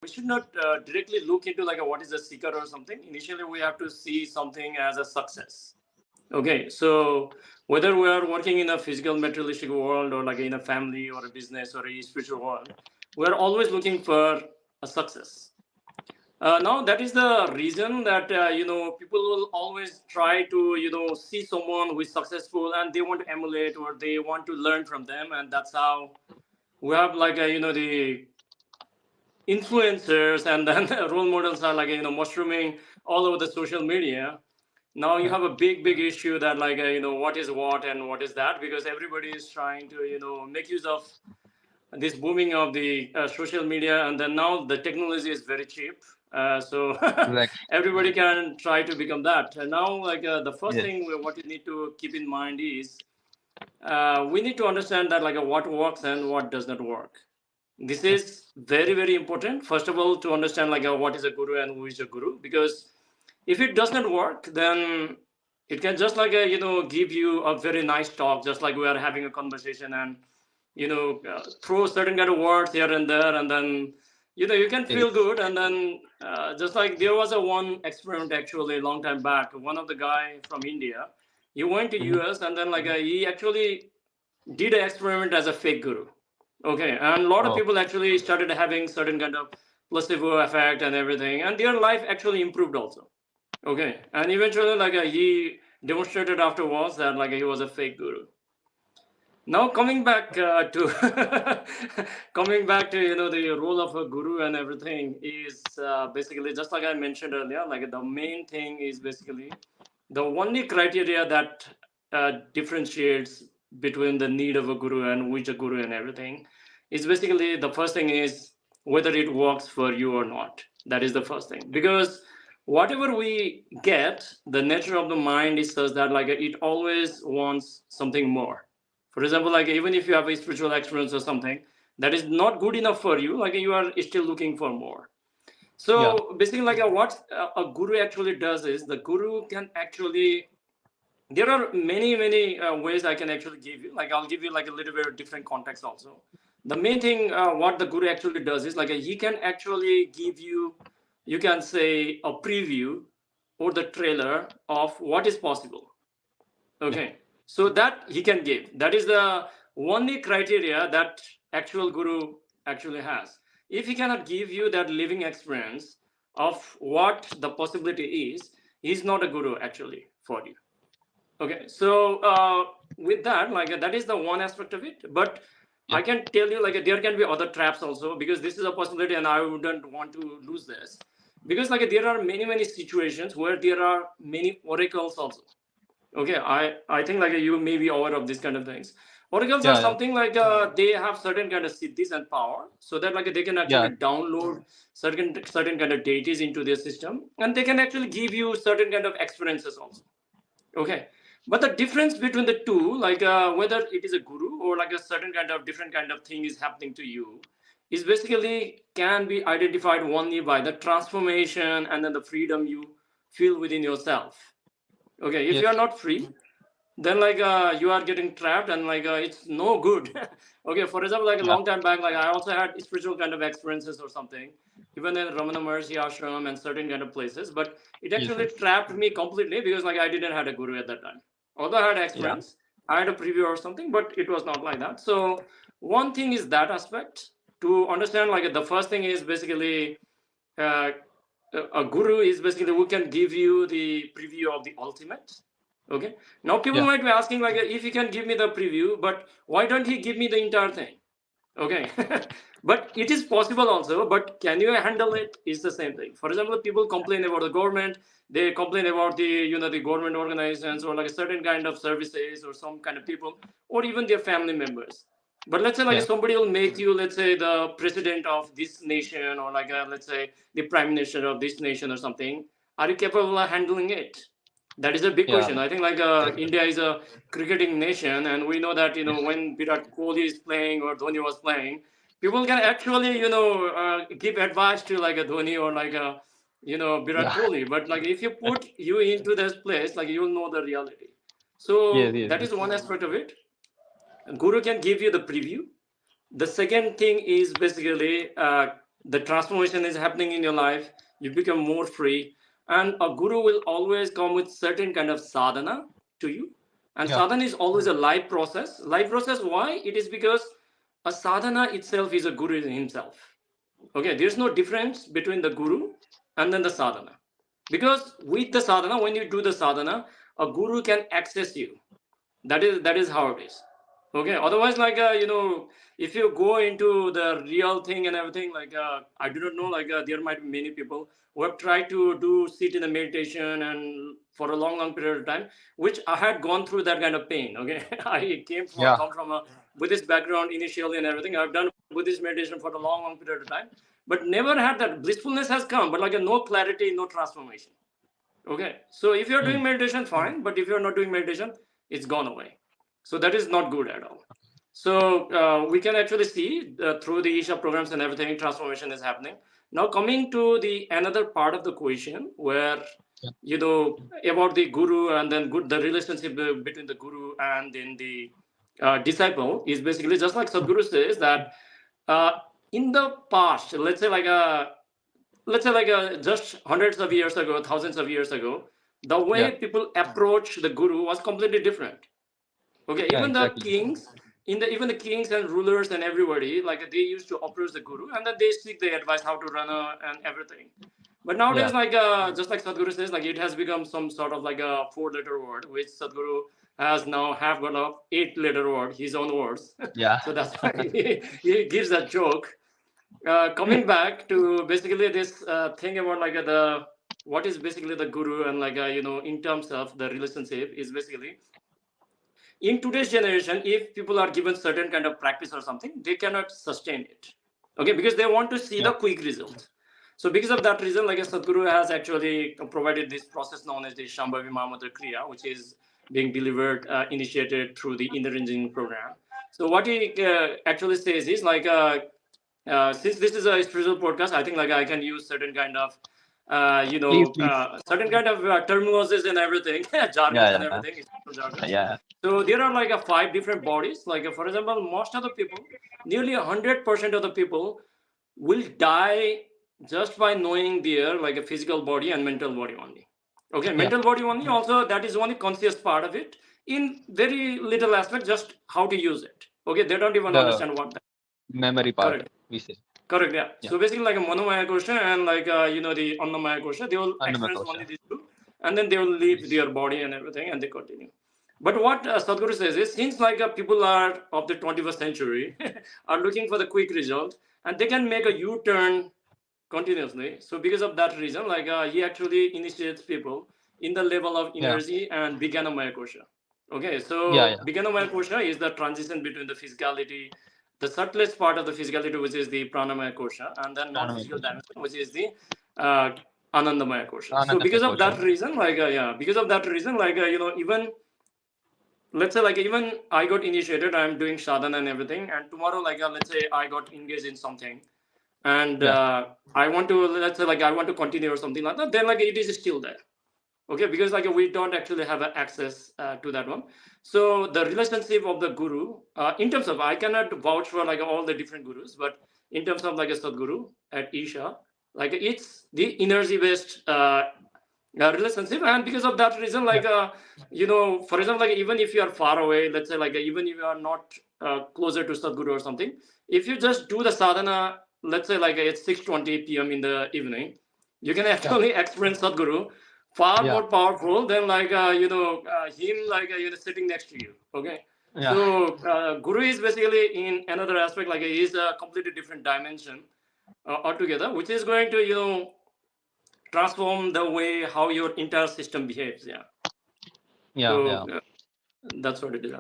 we should not directly look into like what is a secret or something. Initially, we have to see something as a success. Okay, so whether we are working in a physical materialistic world or like in a family or a business or a spiritual world, we are always looking for a success. Now that is the reason that people will always try to see someone who is successful and they want to emulate or they want to learn from them, and that's how we have like the influencers, and then role models are like mushrooming all over the social media. Now you Yeah. have a big issue that like what is what and what is that, because everybody is trying to make use of this booming of the social media, and then now the technology is very cheap, so Exactly. everybody can try to become that. And now like the first Yes. thing what you need to keep in mind is we need to understand that like what works and what does not work. This Yeah. is very important, first of all, to understand like what is a guru and who is a guru, because if it does not work, then it can just like give you a very nice talk, just like we are having a conversation, and throw certain kind of words here and there, and then you can feel Yes. good, and then just like there was a one experiment actually a long time back. One of the guy from India, he went to Hmm. US, and then like he actually did an experiment as a fake guru. Okay, and a lot of Oh. people actually started having certain kind of placebo effect and everything, and their life actually improved also. Okay, and eventually, like he demonstrated afterwards that like he was a fake guru. Now coming back to coming back to the role of a guru and everything is basically just like I mentioned earlier. Like the main thing is basically the only criteria that differentiates between the need of a guru and which a guru and everything is basically the first thing is whether it works for you or not. That is the first thing, because whatever we get, the nature of the mind is such that like it always wants something more. For example, like even if you have a spiritual experience or something that is not good enough for you, like you are still looking for more. Yeah. So basically, like what a guru actually does is the guru can actually. There are many ways I can actually give you. Like I'll give you like a little bit of different context also. The main thing what the guru actually does is like he can actually give you, you can say a preview or the trailer of what is possible. Yeah. Okay, so that he can give. That is the only criteria that actual guru actually has. If he cannot give you that living experience of what the possibility is, he's not a guru actually for you. Okay, so with that, like that is the one aspect of it. But Yeah. I can tell you, like there can be other traps also, because this is a possibility, and I wouldn't want to lose this, because like there are many situations where there are many oracles also. Okay, I think like you may be aware of these kind of things. Oracles are Yeah. Yeah. something like they have certain kind of siddhis and power, so that like they can actually Yeah. download certain kind of deities into their system, and they can actually give you certain kind of experiences also. Okay, but the difference between the two, like whether it is a guru or like a certain kind of different kind of thing is happening to you, is basically can be identified only by the transformation and then the freedom you feel within yourself. Okay, if you are Yes. not free, then like you are getting trapped, and like it's no good. Okay, for example, like a Yeah. long time back, like I also had spiritual kind of experiences or something, even in Ramana Maharshi ashram and certain kind of places, but it Yes. actually Yes. trapped me completely, because like I didn't had a guru at that time. Although I had Yeah. experience, I had a preview or something, but it was not like that. So one thing is that aspect to understand. Like the first thing is basically uh, a guru is basically who can give you the preview of the ultimate. Okay, now people Yeah. might be asking like if he can give me the preview, but why don't he give me the entire thing? Okay, but it is possible also, but can you handle it is the same thing. For example, people complain about the government, they complain about the the government organizations or like a certain kind of services or some kind of people, or even their family members. But let's say like Yeah. somebody will make you, let's say, the president of this nation, or like let's say the prime minister of this nation or something. Are you capable of handling it? That is a big Yeah. question. I think like India is a cricketing nation, and we know that Yes. when Virat Kohli is playing or Dhoni was playing, people can actually give advice to like a Dhoni or like a Virat Yeah. Kohli. But like if you put you into this place, like you will know the reality. Yes. So Yes. that is one aspect of it. Guru can give you the preview. The second thing is basically the transformation is happening in your life, you become more free, and a guru will always come with certain kind of sadhana to you. And Yeah. sadhana is always a life process. Life process, why? It is because a sadhana itself is a guru in himself. Okay, there's no difference between the guru and then the sadhana. Because with the sadhana, when you do the sadhana, a guru can access you. That is how it is. Okay, otherwise, like if you go into the real thing and everything, like I do not know, like there might be many people who have tried to do sit in a meditation and for a long period of time, which I had gone through that kind of pain. Okay, I Yeah. come from a Buddhist background initially and everything. I've done Buddhist meditation for a long period of time, but never had that blissfulness has come, but like a no clarity, no transformation. Okay, so if you're Mm. doing meditation, fine, but if you're not doing meditation, it's gone away. So that is not good at all. So we can actually see through the Isha programs and everything, transformation is happening. Now coming to the another part of the question where Yeah. about the guru and then good the relationship between the guru and then the disciple is basically just like Sadhguru says that uh, in the past, let's say just hundreds of years ago, thousands of years ago, the way Yeah. people approach the guru was completely different. Okay, Yeah. even the Exactly. kings, even the kings and rulers and everybody, like they used to approach the guru and then they seek the advice how to run and everything. But nowadays, Yeah. like just like Sadhguru says, like it has become some sort of like a four-letter word, which Sadhguru has now have got a eight-letter word, his own words. Yeah. So that's why he gives that joke. Coming back to basically this thing about like the what is basically the guru and like in terms of the relationship is basically in today's generation, if people are given certain kind of practice or something, they cannot sustain it. Okay, because they want to see Yeah. the quick result. So because of that reason, like Sadhguru has actually provided this process known as the Shambhavi Mahamudra Kriya, which is being delivered, initiated through the inner engine program. So what he actually says is like since this is a spiritual podcast, I think like I can use certain kind of Please, please. certain kind of terminologies and everything, jargons and Yeah. everything, spiritual Yeah. jargons. Yeah. So there are like five different bodies. Like for example, most of the people, nearly 100% of the people will die just by knowing their like a physical body and mental body only. Okay, Yeah. mental body only. Also, that is only conscious part of it. In very little aspect, just how to use it. Okay, they don't even The understand what that. memory part, Correct. we say. Correct. Yeah. Yeah. So basically, like a monomaya kosha and like the annamaya kosha, they will experience Annamekosha. only these two, and then they will leave Yes. their body and everything, and they continue. But what Sadhguru says is, since like people are of the 21st century are looking for the quick result, and they can make a U-turn continuously. So because of that reason, like he actually initiates people in the level of Yeah. energy and Vijnanamaya kosha. Okay, Yeah. so Yeah. Vijnanamaya kosha is the transition between the physicality, the subtlest part of the physicality, which is the pranamaya kosha, and then non-physical Annamekosha. dimension, which is the uh, anandamaya kosha. So because of Annamekosha. that reason, like because of that reason, like even let's say like even I got initiated, I'm doing sadhana and everything, and tomorrow like let's say I got engaged in something and Yeah. I want to, let's say like I want to continue or something like that, then like it is still there. Okay, because like we don't actually have access to that one. So the relationship of the guru, in terms of, I cannot vouch for like all the different gurus, but in terms of like a Sadguru at Isha, like it's the energy based relationship, and because of that reason, Yeah. like for example, like even if you are far away, let's say like even if you are not closer to Sadguru or something, if you just do the sadhana, let's say like it's 6:20 p.m. in the evening, you can Yeah. actually experience Sadguru far Yeah. more powerful than like him like sitting next to you. Okay, Yeah. so Guru is basically in another aspect, like he is a completely different dimension altogether, which is going to transform the way how your entire system behaves. Yeah. Yeah. So Yeah. that's what it is.